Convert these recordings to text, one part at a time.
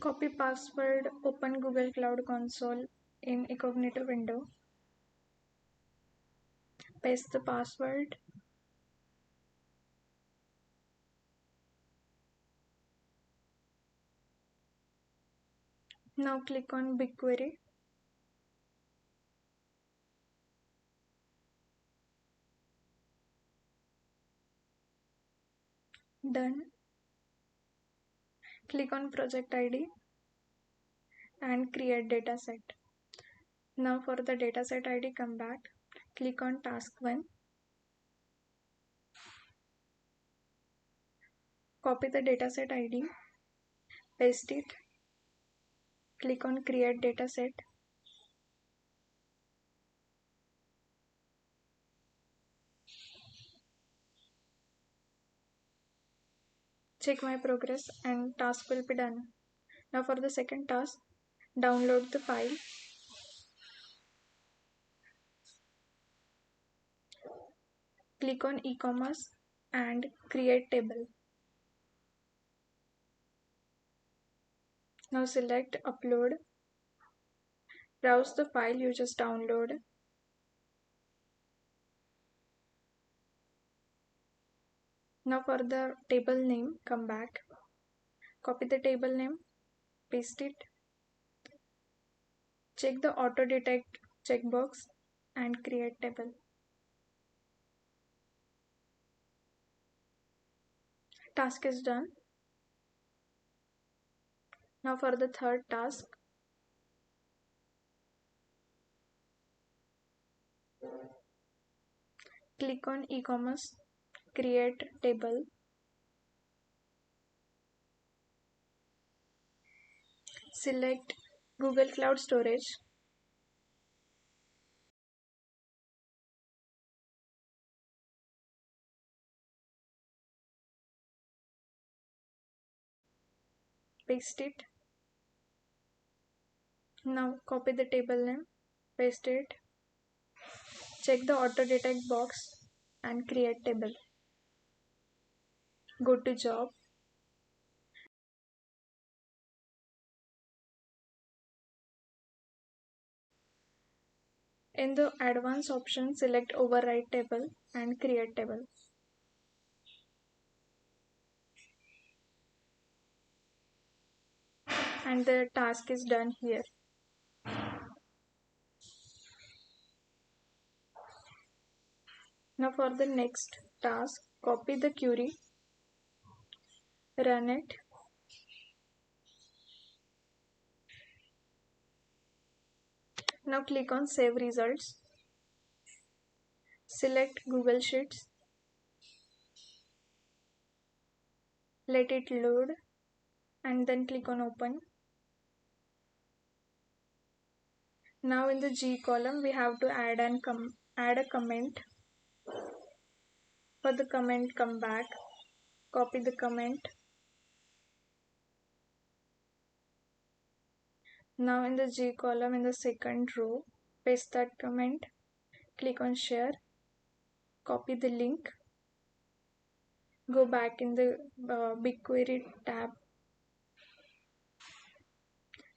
Copy password, open Google Cloud Console in incognito window. Paste the password. Now click on BigQuery. Done. Click on project ID and create dataset. Now for the dataset ID, come back. Click on task 1. Copy the dataset ID. Paste it. Click on create dataset. Check my progress and task will be done. Now for the second task, download the file. Click on e-commerce and create table. Now select upload. Browse the file you just downloaded. Now for the table name, come back. Copy the table name, paste it. Check the auto detect checkbox and create table. Task is done. Now for the third task, click on e-commerce, create table. Select Google Cloud Storage. Paste it. Now copy the table name, paste it. Check the auto detect box and create table. Go to job. In the advanced option, select override table and create table. And the task is done here. Now for the next task, copy the query, run it. Now click on Save Results. Select Google Sheets. Let it load and then click on Open. Now in the G column, we have to add a comment. For the comment, come back, copy the comment. Now in the G column, in the second row, paste that comment, click on Share, copy the link, go back in the BigQuery tab.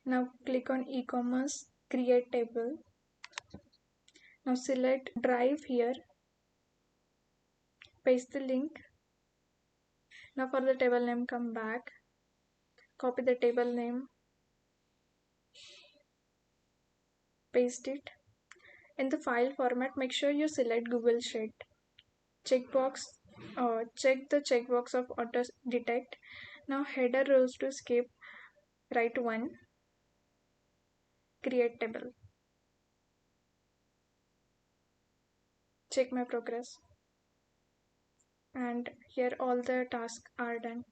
Now click on e-commerce, create table. Now select drive here, paste the link. Now for the table name, come back, copy the table name, paste it. In the file format, make sure you select Google Sheet. Check the checkbox of auto detect. Now header rows to skip, write 1, create table. Check my progress. And here all the tasks are done.